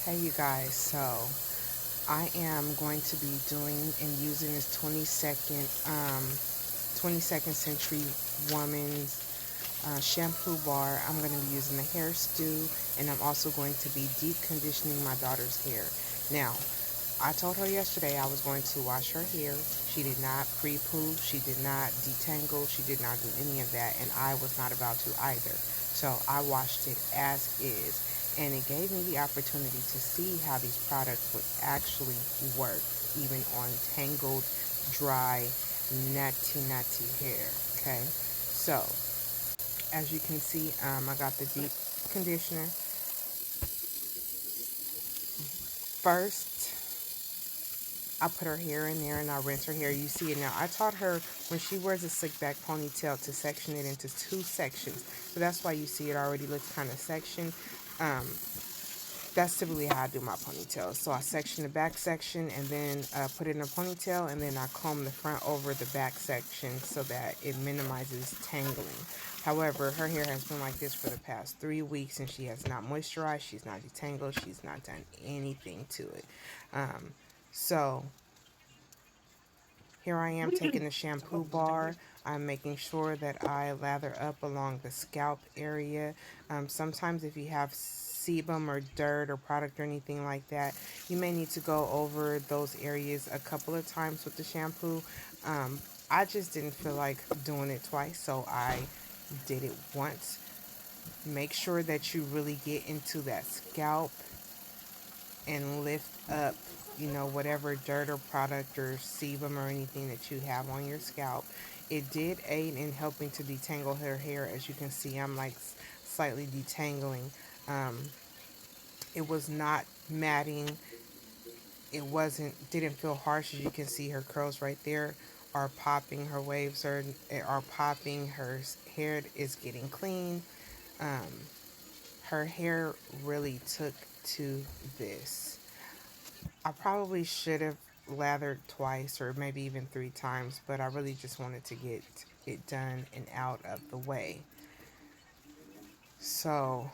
Hey you guys, so I am going to be doing and using this 22nd century woman's shampoo bar. I'm going to be using the hair stew, and I'm also going to be deep conditioning my daughter's hair. Now, I told her yesterday I was going to wash her hair. She did not pre-poo, she did not detangle, she did not do any of that, and I was not about to either. So I washed it as is, and it gave me the opportunity to see how these products would actually work, even on tangled, dry, natty hair. Okay, so as you can see, I got the deep conditioner first. I put her hair in there and I rinse her hair. You see it now. I taught her when she wears a slick back ponytail to section it into two sections. So that's why you see it already looks kind of sectioned. Um, that's typically how I do my ponytails. So I section the back section and then put it in a ponytail, and then I comb the front over the back section so that it minimizes tangling. However, her hair has been like this for the past 3 weeks and she has not moisturized, she's not detangled, she's not done anything to it. Um, so here I am taking the shampoo bar. I'm making sure that I lather up along the scalp area. Sometimes if you have sebum or dirt or product or anything like that, you may need to go over those areas a couple of times with the shampoo. I just didn't feel like doing it twice, so I did it once. Make sure that you really get into that scalp and lift up, whatever dirt or product or sebum or anything that you have on your scalp. It did aid in helping to detangle her hair. As you can see, I'm like slightly detangling. Um, it was not matting. Didn't feel harsh. As you can see, her curls right there are popping. Her waves are popping. Her hair is getting clean. Um, her hair really took to this. I probably should have lathered twice or maybe even 3 times, but I really just wanted to get it done and out of the way. So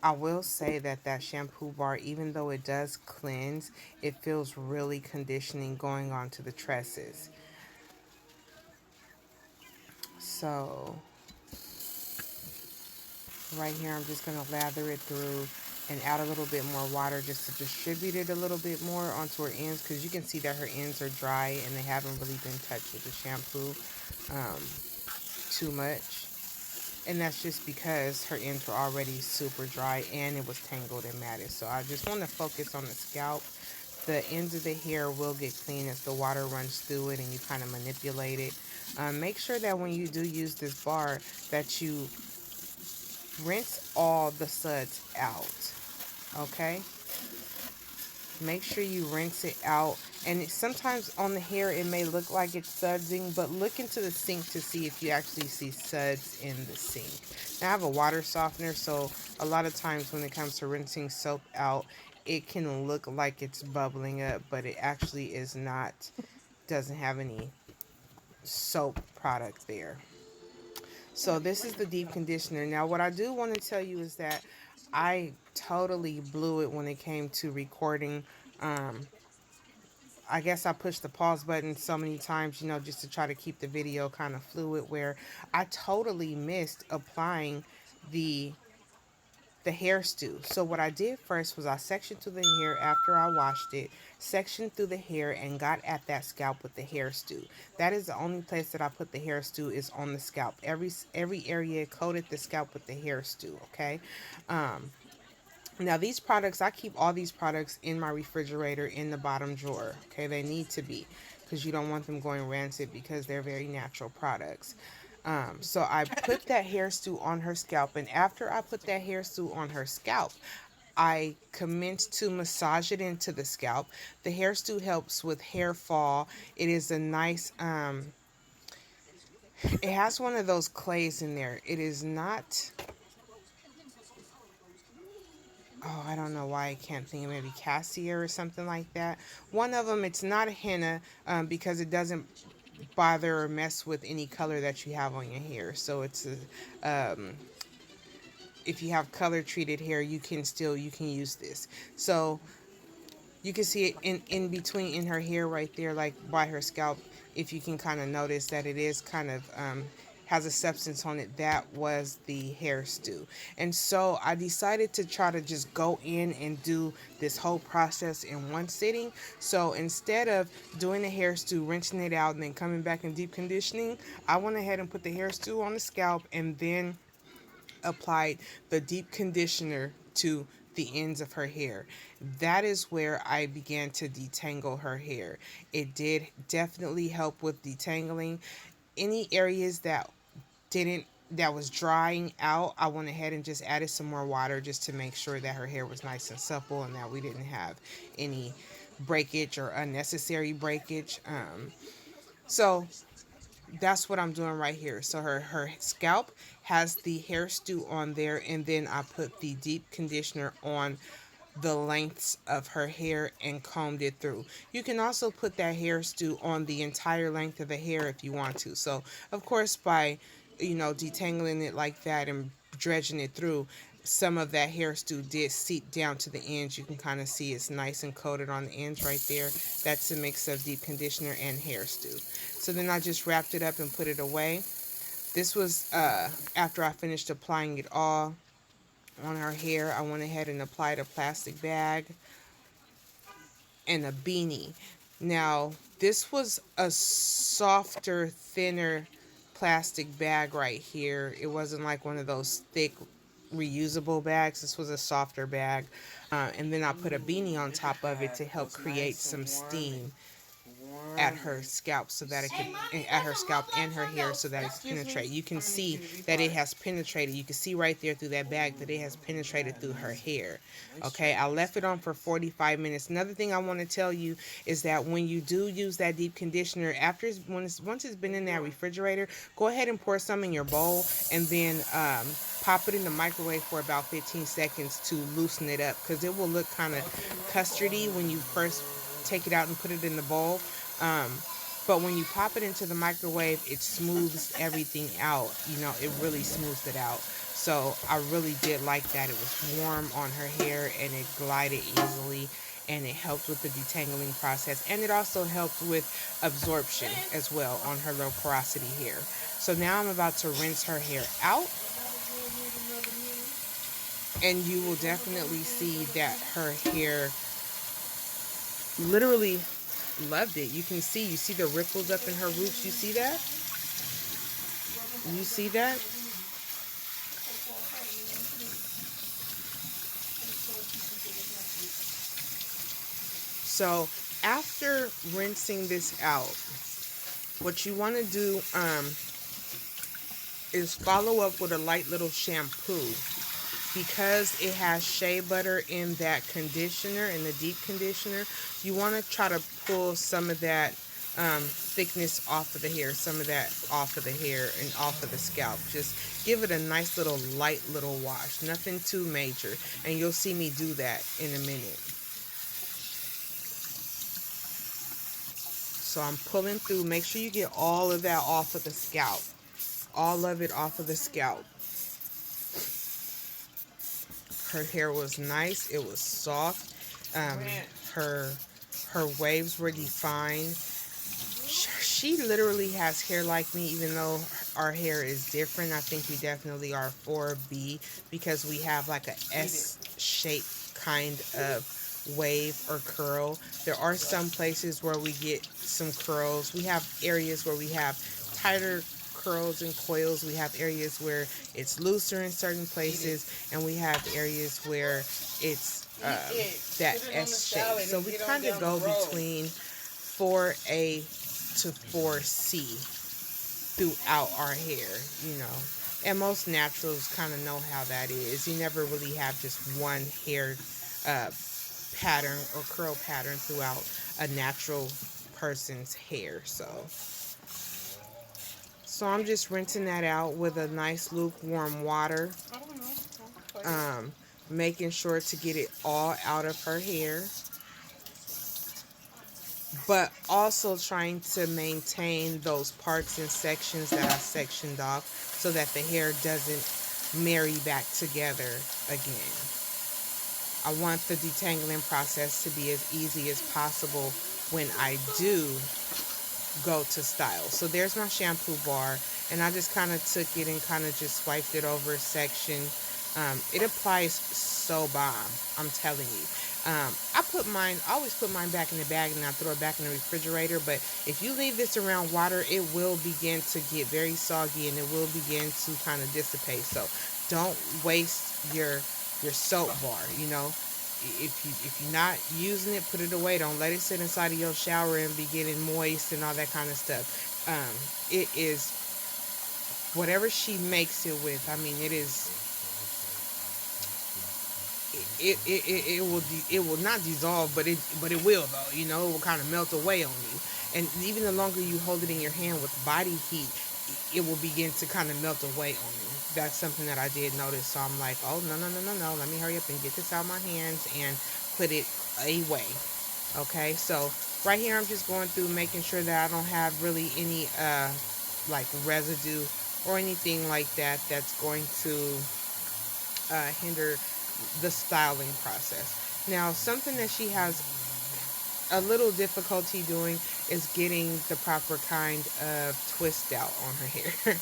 I will say that that shampoo bar, even though it does cleanse, it feels really conditioning going on to the tresses. So right here, I'm just going to lather it through and add a little bit more water just to distribute it a little bit more onto her ends, because you can see that her ends are dry and they haven't really been touched with the shampoo um, too much. And that's just because her ends were already super dry and it was tangled and matted. So I just want to focus on the scalp. The ends of the hair will get clean as the water runs through it and you kind of manipulate it. Make sure that when you do use this bar that you rinse all the suds out. Okay, make sure you rinse it out. And sometimes on the hair it may look like it's sudsing, but look into the sink to see if you actually see suds in the sink. Now I have a water softener, so a lot of times when it comes to rinsing soap out, it can look like it's bubbling up, but it actually is not. Doesn't have any soap product there. So this is the deep conditioner. Now what I do want to tell you is that I totally blew it when it came to recording. um, I guess I pushed the pause button so many times, just to try to keep the video kind of fluid, where I totally missed applying the the hair stew. So what I did first was I sectioned through the hair after I washed it, sectioned through the hair and got at that scalp with the hair stew. That is the only place that I put the hair stew, is on the scalp. Every area coated the scalp with the hair stew, okay? Um Now these products, I keep all these products in my refrigerator in the bottom drawer. Okay, they need to be, because you don't want them going rancid because they're very natural products. So I put that hair stew on her scalp, and after I put that hair stew on her scalp, I commenced to massage it into the scalp. The hair stew helps with hair fall. It is a nice it has one of those clays in there. It is not, oh, I don't know why I can't think of, maybe cassia or something like that. One of them, it's not a henna, because it doesn't bother or mess with any color that you have on your hair. So it's a, if you have color treated hair, you can use this. So you can see it in between in her hair right there, like by her scalp. If you can kind of notice that it is kind of has a substance on it, that was the hair stew. And so I decided to try to just go in and do this whole process in one sitting. So instead of doing the hair stew, rinsing it out, and then coming back and deep conditioning, I went ahead and put the hair stew on the scalp and then applied the deep conditioner to the ends of her hair. That is where I began to detangle her hair. It did definitely help with detangling. Any areas that was drying out, I went ahead and just added some more water just to make sure that her hair was nice and supple and that we didn't have any breakage or unnecessary breakage. So that's what I'm doing right here. So her scalp has the hair stew on there, and then I put the deep conditioner on the lengths of her hair and combed it through. You can also put that hair stew on the entire length of the hair if you want to. So of course, by detangling it like that and dredging it through, some of that hair stew did seep down to the ends. You can kind of see it's nice and coated on the ends right there. That's a mix of deep conditioner and hair stew. So then I just wrapped it up and put it away. This was after I finished applying it all on her hair. I went ahead and applied a plastic bag and a beanie. Now, this was a softer, thinner plastic bag right here. It wasn't like one of those thick, reusable bags. This was a softer bag. And then I put a beanie on top of it to help create some steam at her scalp so that it could at her scalp and her hair so that it can penetrate. You can see that it has penetrated. You can see right there through that bag that it has penetrated through her hair. Okay, I left it on for 45 minutes. Another thing I want to tell you is that when you do use that deep conditioner, once it's been in that refrigerator, go ahead and pour some in your bowl and then pop it in the microwave for about 15 seconds to loosen it up, because it will look kind of custardy when you first take it out and put it in the bowl. But when you pop it into the microwave, it smooths everything out. It really smooths it out. So I really did like that. It was warm on her hair and it glided easily, and it helped with the detangling process. And it also helped with absorption as well on her low porosity hair. So now I'm about to rinse her hair out. And you will definitely see that her hair literally loved it. You see the ripples up in her roots. You see that? You see that? So after rinsing this out, what you want to do is follow up with a light little shampoo. Because it has shea butter in that conditioner, in the deep conditioner, you want to try to pull some of that thickness off of the hair, some of that off of the hair and off of the scalp. Just give it a nice little light little wash, nothing too major, and you'll see me do that in a minute. So I'm pulling through. Make sure you get all of that off of the scalp, all of it off of the scalp. Her hair was nice. It was soft. Her waves were defined. She literally has hair like me, even though our hair is different. I think we definitely are 4B because we have like a S-shaped kind of wave or curl. There are some places where we get some curls. We have areas where we have tighter curls and coils. We have areas where it's looser in certain places, and we have areas where it's that S shape. So we kind of go between 4A to 4C throughout our hair, and most naturals kind of know how that is. You never really have just one hair pattern or curl pattern throughout a natural person's hair. So I'm just rinsing that out with a nice lukewarm water, making sure to get it all out of her hair, but also trying to maintain those parts and sections that I sectioned off so that the hair doesn't marry back together again. I want the detangling process to be as easy as possible when I do go to style. So there's my shampoo bar, and I just kind of took it and kind of just swiped it over a section. It applies so bomb, I'm telling you. I always put mine back in the bag and I throw it back in the refrigerator. But if you leave this around water, it will begin to get very soggy and it will begin to kind of dissipate. So don't waste your soap bar. You know, if you're not using it, put it away. Don't let it sit inside of your shower and be getting moist and all that kind of stuff. It is whatever she makes it with. I mean, it is. It will not dissolve, but it will though. You know, it will kind of melt away on you. And even the longer you hold it in your hand with body heat, it will begin to kind of melt away on you. That's something that I did notice. So I'm like, oh no no no no no, let me hurry up and get this out of my hands and put it away. Okay, so right here I'm just going through making sure that I don't have really any like residue or anything like that that's going to hinder the styling process. Now, something that she has a little difficulty doing is getting the proper kind of twist out on her hair.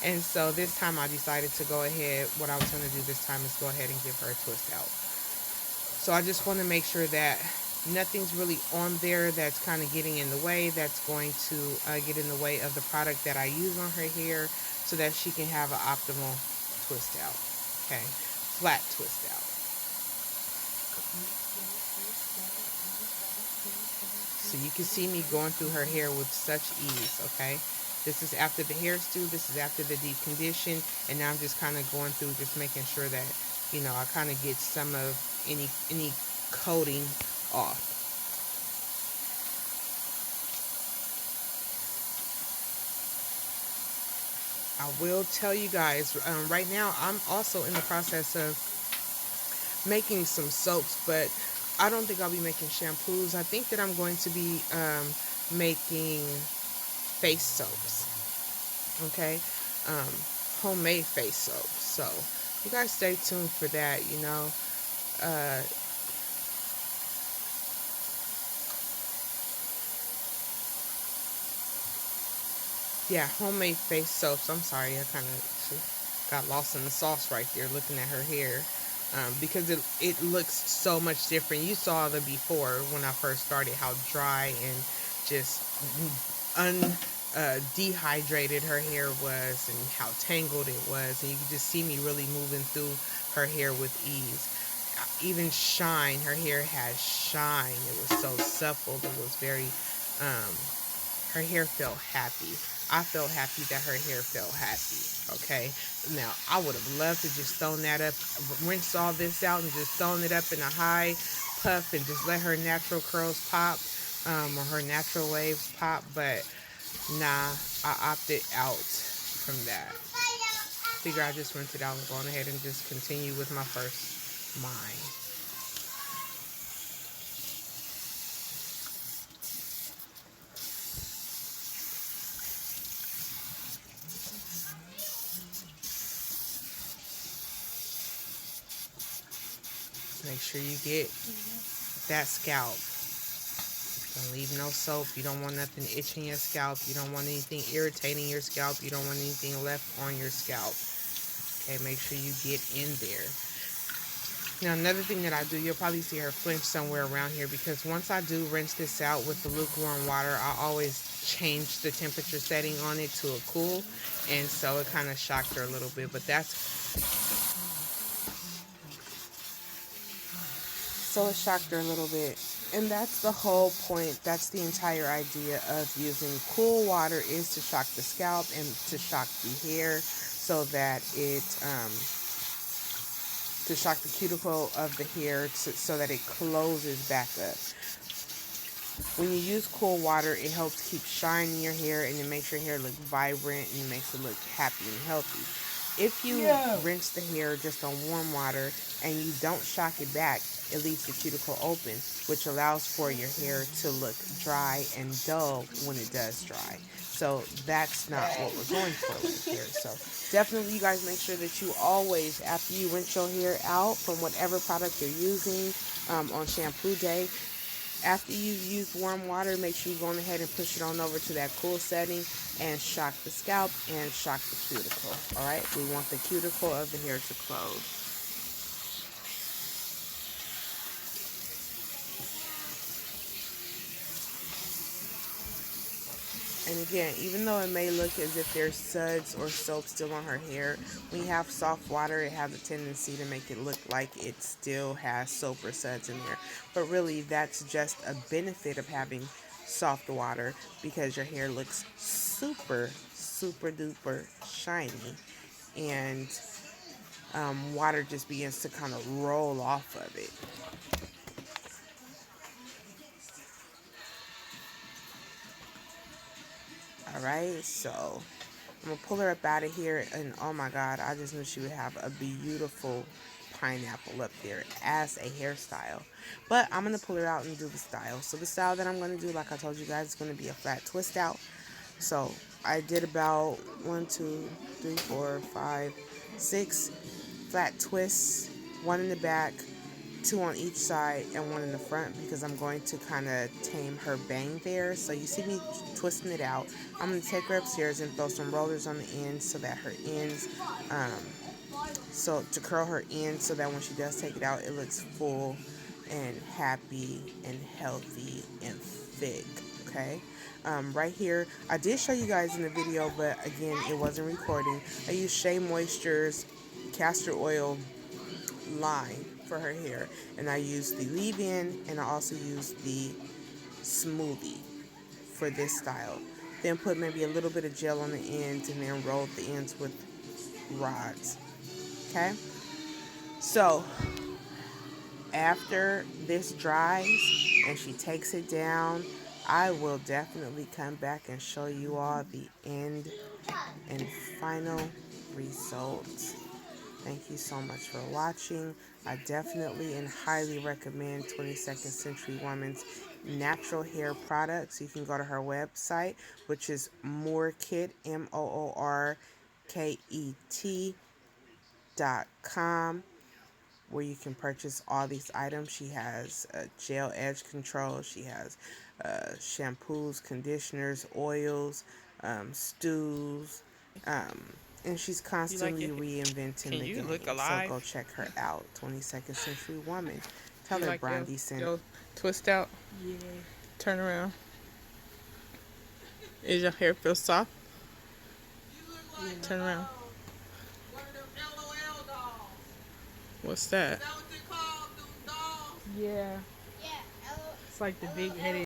And so this time I decided to go ahead, what I was going to do this time is go ahead and give her a twist out. So I just want to make sure that nothing's really on there that's kind of getting in the way, that's going to get in the way of the product that I use on her hair so that she can have an optimal twist out. Okay, flat twist out. So you can see me going through her hair with such ease, okay? This is after the hair stew, this is after the deep condition, and now I'm just kind of going through just making sure that, you know, I kind of get some of any coating off. I will tell you guys, right now I'm also in the process of making some soaps, but I don't think I'll be making shampoos. I think that I'm going to be making face soaps. Okay, um, homemade face soaps. So you guys stay tuned for that. You know, uh, yeah, homemade face soaps. I'm sorry, I kind of got lost in the sauce right there, looking at her hair. Because it looks so much different. You saw the before when I first started, how dry and just dehydrated her hair was and how tangled it was, and you could just see me really moving through her hair with ease. Even shine, her hair has shine. It was so supple. It was very um, her hair felt happy. I felt happy that her hair felt happy. Okay. Now I would have loved to just thrown that up, rinse all this out, and just thrown it up in a high puff and just let her natural curls pop, or her natural waves pop. But nah, I opted out from that. Figure I just rinsed it out and go on ahead and just continue with my first mine. Make sure you get that scalp. Don't leave no soap. You don't want nothing itching your scalp. You don't want anything irritating your scalp. You don't want anything left on your scalp. Okay, make sure you get in there. Now, another thing that I do, you'll probably see her flinch somewhere around here, because once I do rinse this out with the lukewarm water, I always change the temperature setting on it to a cool, and so it kind of shocked her a little bit. But so it shocked her a little bit. And that's the whole point. That's the entire idea of using cool water, is to shock the scalp and to shock the hair so that to shock the cuticle of the hair so that it closes back up. When you use cool water, it helps keep shine in your hair, and it makes your hair look vibrant, and it makes it look happy and healthy. If you rinse the hair just on warm water and you don't shock it back, it leaves the cuticle open, which allows for your hair to look dry and dull when it does dry. So that's not what we're going for right here. So definitely, you guys make sure that you always, after you rinse your hair out from whatever product you're using on shampoo day, after you've used warm water, make sure you go ahead and push it on over to that cool setting and shock the scalp and shock the cuticle. All right, we want the cuticle of the hair to close. And again, even though it may look as if there's suds or soap still on her hair, when you have soft water, it has a tendency to make it look like it still has soap or suds in there. But really, that's just a benefit of having soft water, because your hair looks super, super duper shiny. And water just begins to kind of roll off of it. All right, so I'm gonna pull her up out of here, and oh my god, I just knew she would have a beautiful pineapple up there as a hairstyle. But I'm gonna pull her out and do the style. So the style that I'm gonna do, like I told you guys, is gonna be a flat twist out. So I did about 1, 2, 3, 4, 5, 6 flat twists, one in the back, 2 on each side, and 1 in the front, because I'm going to kind of tame her bang there. So you see me twisting it out. I'm going to take her upstairs and throw some rollers on the ends so that her ends, so to curl her ends so that when she does take it out, it looks full and happy and healthy and thick. Okay. Right here, I did show you guys in the video, but again, it wasn't recording. I used Shea Moisture's castor oil line for her hair, and I used the leave-in, and I also used the smoothie for this style. Then put maybe a little bit of gel on the ends, and then roll the ends with rods. Okay, so after this dries and she takes it down, I will definitely come back and show you all the end and final results. Thank you so much for watching. I definitely and highly recommend 22nd Century Woman's natural hair products. You can go to her website, which is moorkit, moorket.com, where you can purchase all these items. She has gel edge control. She has shampoos, conditioners, oils, stews, and she's constantly reinventing the game. So go check her out. 22nd Century Woman. Tell her Brandy sent. Twist out. Yeah. Turn around. Is your hair feel soft? Yeah. Turn around. What's that? Yeah. It's like the big headed